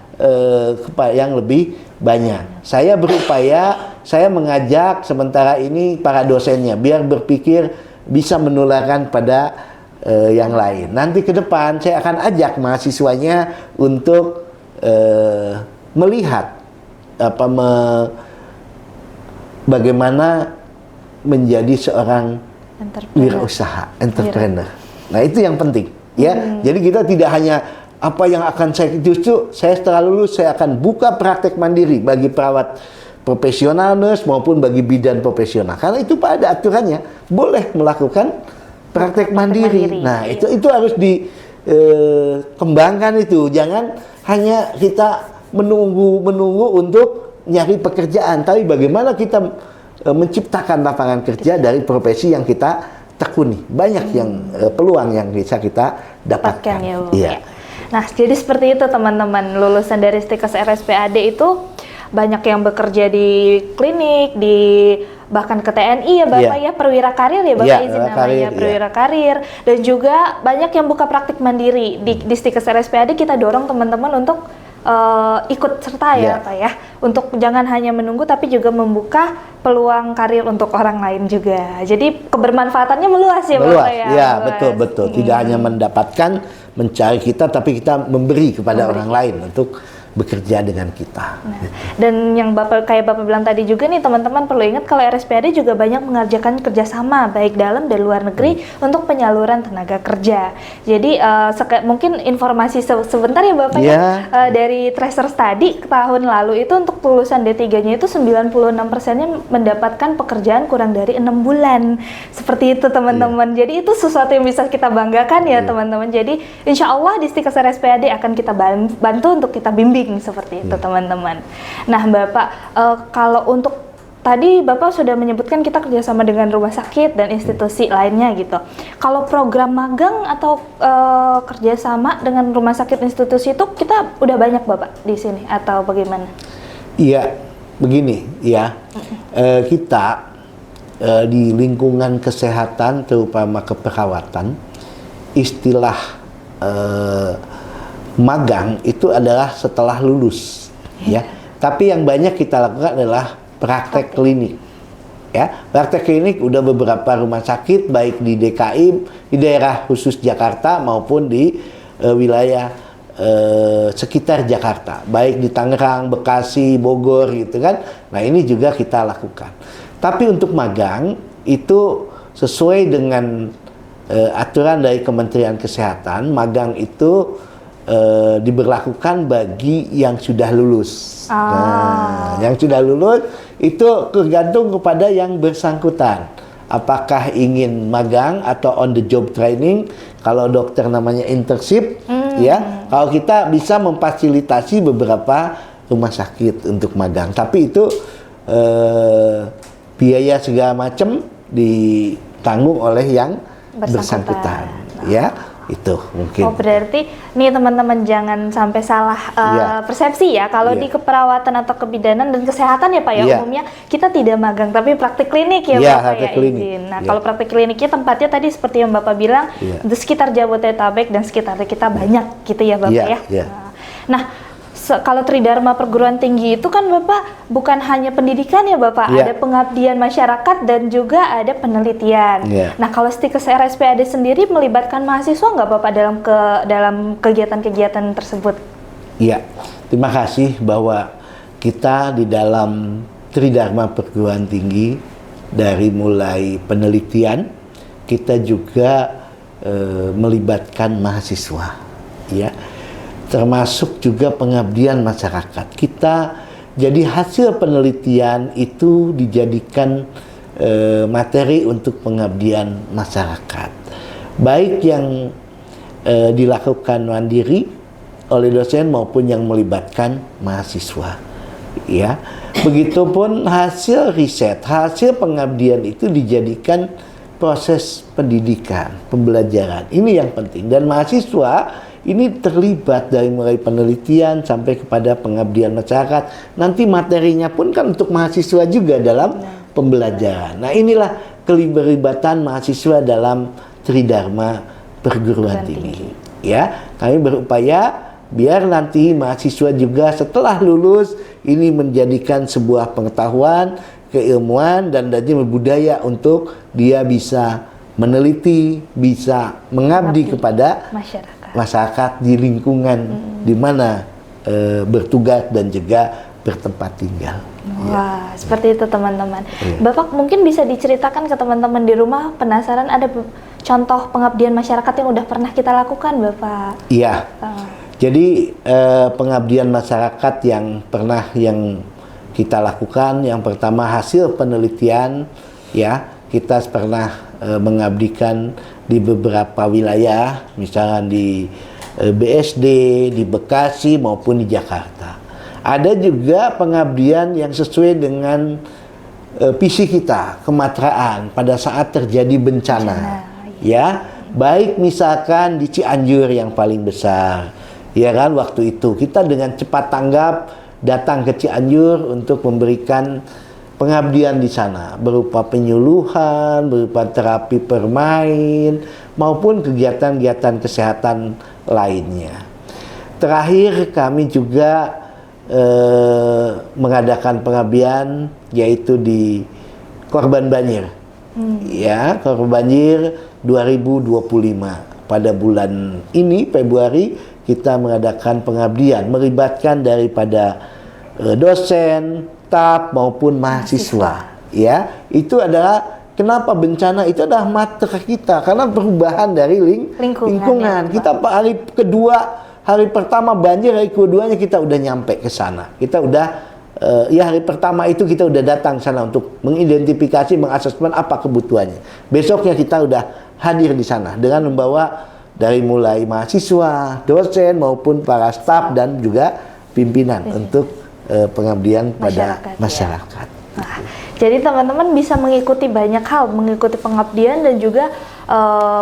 yang lebih banyak. Saya berupaya, saya mengajak sementara ini para dosennya biar berpikir bisa menularkan pada yang lain. Nanti ke depan saya akan ajak mahasiswanya untuk melihat bagaimana menjadi seorang wirausaha, entrepreneur. Nah, itu yang penting ya. Jadi kita tidak hanya apa yang akan saya setelah lulus saya akan buka praktek mandiri bagi perawat profesional nurse maupun bagi bidan profesional. Karena itu pada aturannya boleh melakukan praktek mandiri. Nah, itu harus dikembangkan itu. Jangan hanya kita menunggu untuk nyari pekerjaan, tapi bagaimana kita menciptakan lapangan kerja dari profesi yang kita tekuni. Banyak yang peluang yang bisa kita dapatkan. Ya, Bu. Iya. Nah, jadi seperti itu teman-teman, lulusan dari Stikes RSPAD itu banyak yang bekerja di klinik, bahkan ke TNI ya Bapak ya, perwira karir ya Bapak izin namanya, perwira karir, dan juga banyak yang buka praktik mandiri di Stikes RSPAD. Kita dorong teman-teman untuk ikut serta ya Pak ya, untuk jangan hanya menunggu tapi juga membuka peluang karir untuk orang lain juga. Jadi kebermanfaatannya meluas ya Bapak ya. Ya, betul. Tidak hanya mencari kita tapi kita memberi kepada orang lain untuk bekerja dengan kita. Gitu. Dan yang kayak Bapak bilang tadi juga nih, teman-teman perlu ingat kalau RSPAD juga banyak mengerjakan kerjasama baik dalam dan luar negeri untuk penyaluran tenaga kerja. Jadi mungkin informasi sebentar ya Bapak ya, dari Tracer Study tahun lalu itu untuk lulusan D3-nya itu 96%-nya mendapatkan pekerjaan kurang dari 6 bulan. Seperti itu teman-teman. Jadi itu sesuatu yang bisa kita banggakan ya teman-teman. Jadi insya Allah di Stikes RSPAD akan kita bantu untuk kita bimbing seperti itu teman-teman. Nah Bapak, kalau untuk tadi Bapak sudah menyebutkan kita kerjasama dengan rumah sakit dan institusi lainnya gitu. Kalau program magang atau kerjasama dengan rumah sakit institusi itu kita udah banyak Bapak di sini atau bagaimana? Iya, begini ya. Kita di lingkungan kesehatan terutama keperawatan, istilah magang itu adalah setelah lulus ya. Tapi yang banyak kita lakukan adalah praktek klinik ya. Praktek klinik udah beberapa rumah sakit baik di DKI, di daerah khusus Jakarta maupun di wilayah sekitar Jakarta, baik di Tangerang, Bekasi, Bogor gitu kan. Nah, ini juga kita lakukan. Tapi untuk magang itu sesuai dengan aturan dari Kementerian Kesehatan, magang itu diberlakukan bagi yang sudah lulus. Nah, yang sudah lulus itu tergantung kepada yang bersangkutan. Apakah ingin magang atau on the job training? Kalau dokter namanya internship, ya. Kalau kita bisa memfasilitasi beberapa rumah sakit untuk magang. Tapi itu biaya segala macam ditanggung oleh yang bersangkutan. Ya. Itu mungkin. Oh, berarti nih teman-teman jangan sampai salah persepsi ya. Kalau di keperawatan atau kebidanan dan kesehatan ya Pak ya, umumnya kita tidak magang tapi praktik klinik ya Bapak ya izin. Nah, kalau praktik kliniknya tempatnya tadi seperti yang Bapak bilang di sekitar Jabodetabek dan sekitar kita banyak gitu ya Bapak ya. Nah, kalau Tridharma Perguruan Tinggi itu kan Bapak bukan hanya pendidikan ya Bapak, ada pengabdian masyarakat dan juga ada penelitian. Nah, kalau Stikes RSPAD sendiri melibatkan mahasiswa nggak Bapak dalam kegiatan-kegiatan tersebut? Iya, terima kasih bahwa kita di dalam Tridharma Perguruan Tinggi dari mulai penelitian kita juga melibatkan mahasiswa, ya. Termasuk juga pengabdian masyarakat. Kita jadi hasil penelitian itu dijadikan materi untuk pengabdian masyarakat. Baik yang dilakukan mandiri oleh dosen maupun yang melibatkan mahasiswa. Ya. Begitupun hasil riset, hasil pengabdian itu dijadikan proses pendidikan, pembelajaran. Ini yang penting. Dan mahasiswa ini terlibat dari mulai penelitian sampai kepada pengabdian masyarakat. Nanti materinya pun kan untuk mahasiswa juga dalam pembelajaran. Nah, inilah keterlibatan mahasiswa dalam Tridharma Perguruan Tinggi. Ya, kami berupaya biar nanti mahasiswa juga setelah lulus ini menjadikan sebuah pengetahuan, keilmuan dan budaya untuk dia bisa meneliti, bisa mengabdi kepada masyarakat di lingkungan di mana bertugas dan juga bertempat tinggal. Wah, seperti itu teman-teman. Bapak mungkin bisa diceritakan ke teman-teman di rumah, penasaran ada contoh pengabdian masyarakat yang udah pernah kita lakukan, Bapak? Iya. Jadi pengabdian masyarakat yang pernah kita lakukan, yang pertama hasil penelitian, ya kita pernah mengabdikan di beberapa wilayah, misalnya di BSD, di Bekasi maupun di Jakarta. Ada juga pengabdian yang sesuai dengan visi kita, kematraan pada saat terjadi bencana. Ya, baik misalkan di Cianjur yang paling besar, ya kan, waktu itu kita dengan cepat tanggap datang ke Cianjur untuk memberikan pengabdian di sana berupa penyuluhan, berupa terapi permain maupun kegiatan-kegiatan kesehatan lainnya. Terakhir kami juga mengadakan pengabdian yaitu di korban banjir. Ya, korban banjir 2025 pada bulan ini Februari kita mengadakan pengabdian, melibatkan daripada dosen, staf maupun mahasiswa. Ya, itu adalah kenapa bencana itu adalah mata kita, karena perubahan dari lingkungan. Kita hari kedua, hari pertama banjir, hari keduanya kita udah nyampe ke sana. Kita udah hari pertama itu kita udah datang sana untuk mengidentifikasi, mengasesmen apa kebutuhannya. Besoknya kita udah hadir di sana dengan membawa dari mulai mahasiswa, dosen maupun para staf dan juga pimpinan untuk pengabdian pada masyarakat. Nah, jadi teman-teman bisa mengikuti banyak hal, mengikuti pengabdian dan juga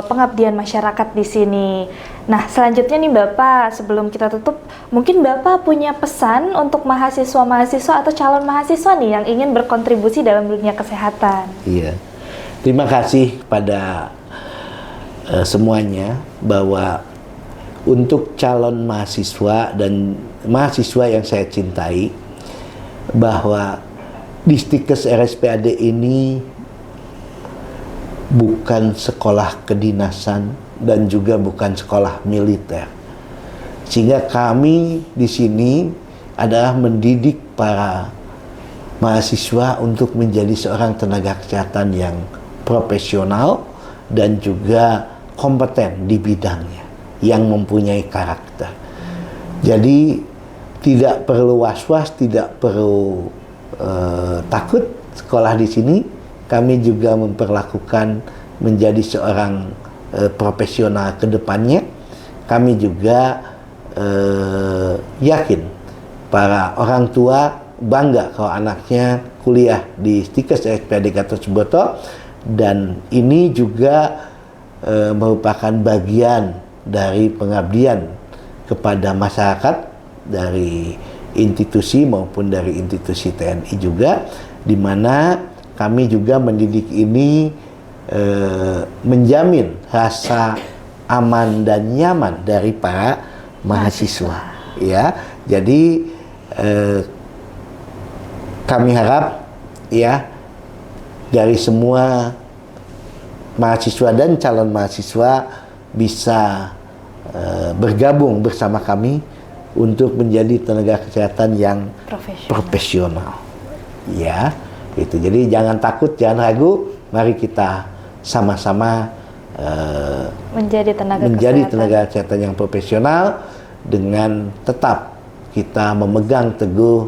pengabdian masyarakat di sini. Nah, selanjutnya nih Bapak, sebelum kita tutup, mungkin Bapak punya pesan untuk mahasiswa-mahasiswa atau calon mahasiswa nih yang ingin berkontribusi dalam dunia kesehatan. Iya, terima kasih pada semuanya bahwa untuk calon mahasiswa dan mahasiswa yang saya cintai, bahwa Distikes RSPAD ini bukan sekolah kedinasan dan juga bukan sekolah militer. Sehingga kami di sini adalah mendidik para mahasiswa untuk menjadi seorang tenaga kesehatan yang profesional dan juga kompeten di bidangnya, yang mempunyai karakter. Jadi tidak perlu was-was, tidak perlu takut sekolah di sini. Kami juga memperlakukan menjadi seorang profesional ke depannya. Kami juga yakin para orang tua bangga kalau anaknya kuliah di Distikes RSPAD Gatot Subroto, dan ini juga merupakan bagian dari pengabdian kepada masyarakat dari institusi maupun dari institusi TNI juga, di mana kami juga mendidik ini menjamin rasa aman dan nyaman dari para mahasiswa. Ya, jadi kami harap ya dari semua mahasiswa dan calon mahasiswa bisa bergabung bersama kami untuk menjadi tenaga kesehatan yang profesional. Ya, itu. Jadi jangan takut, jangan ragu. Mari kita sama-sama menjadi tenaga kesehatan yang profesional dengan tetap kita memegang teguh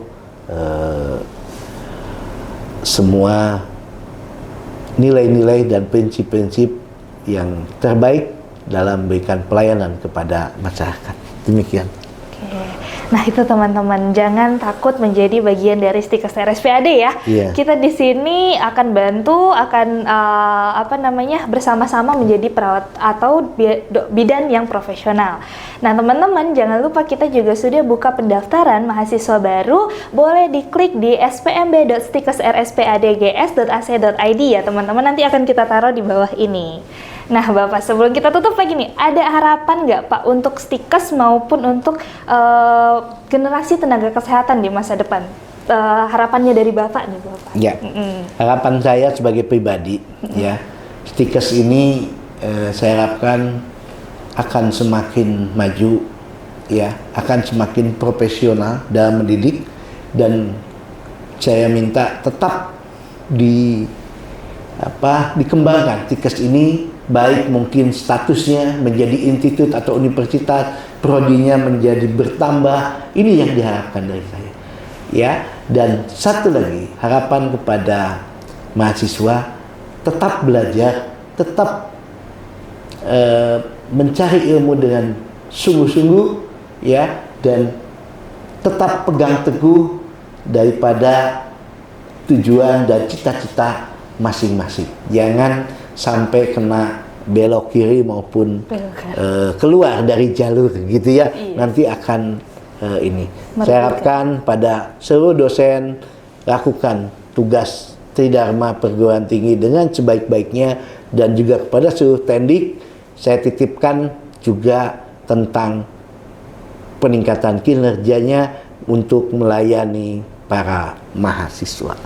semua nilai-nilai dan prinsip-prinsip yang terbaik dalam memberikan pelayanan kepada masyarakat. Demikian. Nah itu teman-teman, jangan takut menjadi bagian dari Distikes RSPAD ya. Kita di sini akan bantu, akan bersama-sama menjadi perawat atau bidan yang profesional. Nah teman-teman, jangan lupa kita juga sudah buka pendaftaran mahasiswa baru. Boleh diklik di spmb.stikesrspadgs.ac.id ya teman-teman. Nanti akan kita taruh di bawah ini. Nah Bapak, sebelum kita tutup lagi nih, ada harapan nggak Pak untuk Distikes maupun untuk generasi tenaga kesehatan di masa depan? Harapannya dari Bapak nih Bapak. Ya, harapan saya sebagai pribadi ya, Distikes ini saya harapkan akan semakin maju ya, akan semakin profesional dalam mendidik, dan saya minta tetap dikembangkan Distikes ini, baik mungkin statusnya menjadi institut atau universitas, prodinya menjadi bertambah. Ini yang diharapkan dari saya. Ya, dan satu lagi harapan kepada mahasiswa, tetap belajar, tetap mencari ilmu dengan sungguh-sungguh ya, dan tetap pegang teguh daripada tujuan dan cita-cita masing-masing. Jangan sampai kena belok kiri maupun keluar dari jalur gitu ya. Nanti akan ini. Saya harapkan pada seluruh dosen lakukan tugas Tridharma perguruan tinggi dengan sebaik-baiknya, dan juga kepada seluruh tendik saya titipkan juga tentang peningkatan kinerjanya untuk melayani para mahasiswa.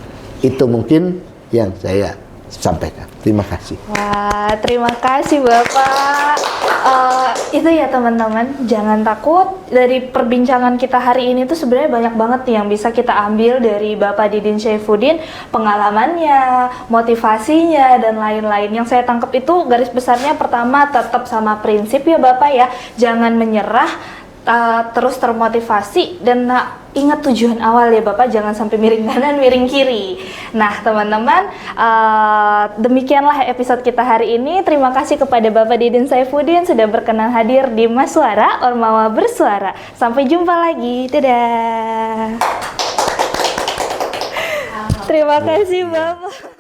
Itu mungkin yang saya sampaikan. Terima kasih. Wah, terima kasih Bapak. Itu ya teman-teman, jangan takut. Dari perbincangan kita hari ini tuh sebenarnya banyak banget nih yang bisa kita ambil dari Bapak Didin Syaifuddin, pengalamannya, motivasinya, dan lain-lain. Yang saya tangkap itu garis besarnya pertama tetap sama prinsip ya Bapak ya, jangan menyerah, terus termotivasi, dan ingat tujuan awal ya Bapak, jangan sampai miring kanan miring kiri. Nah teman-teman, demikianlah episode kita hari ini. Terima kasih kepada Bapak Didin Syaifuddin sudah berkenan hadir di Mas Suara, Ormawa Bersuara. Sampai jumpa lagi, dadah. Terima kasih Bapak.